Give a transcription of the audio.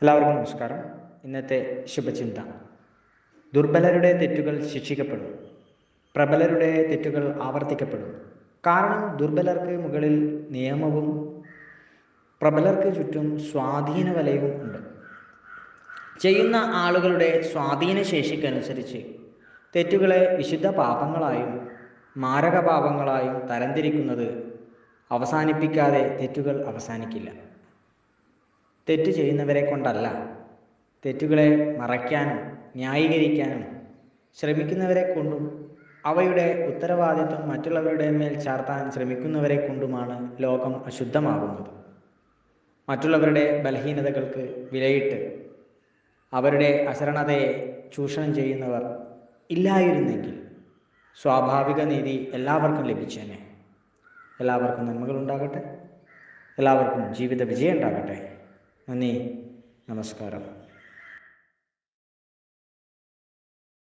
എല്ലാവർക്കും നമസ്കാരം. ഇന്നത്തെ ശുഭചിന്ത: ദുർബലരുടെ തെറ്റുകൾ ശിക്ഷിക്കപ്പെടും, പ്രബലരുടെ തെറ്റുകൾ ആവർത്തിക്കപ്പെടും. കാരണം ദുർബലർക്ക് മുകളിൽ നിയമവും പ്രബലർക്ക് ചുറ്റും സ്വാധീന വലയവും ഉണ്ട്. ചെയ്യുന്ന ആളുകളുടെ സ്വാധീനശേഷിക്കനുസരിച്ച് തെറ്റുകളെ വിശുദ്ധ പാപങ്ങളായും മാരക പാപങ്ങളായും തരംതിരിക്കുന്നത് അവസാനിപ്പിക്കാതെ തെറ്റുകൾ അവസാനിക്കില്ല. തെറ്റ് ചെയ്യുന്നവരെ കൊണ്ടല്ല, തെറ്റുകളെ മറയ്ക്കാനും ന്യായീകരിക്കാനും ശ്രമിക്കുന്നവരെ കൊണ്ടും അവയുടെ ഉത്തരവാദിത്വം മറ്റുള്ളവരുടെ മേൽ ചാർത്താൻ ശ്രമിക്കുന്നവരെ കൊണ്ടുമാണ് ലോകം അശുദ്ധമാകുന്നത്. മറ്റുള്ളവരുടെ ബലഹീനതകൾക്ക് വിലയിട്ട് അവരുടെ അശരണതയെ ചൂഷണം ചെയ്യുന്നവർ ഇല്ലായിരുന്നെങ്കിൽ സ്വാഭാവിക നീതി എല്ലാവർക്കും ലഭിച്ചേനെ. എല്ലാവർക്കും നന്മകളുണ്ടാകട്ടെ. എല്ലാവർക്കും ജീവിത വിജയം ഉണ്ടാകട്ടെ. നന്ദി, നമസ്കാരം.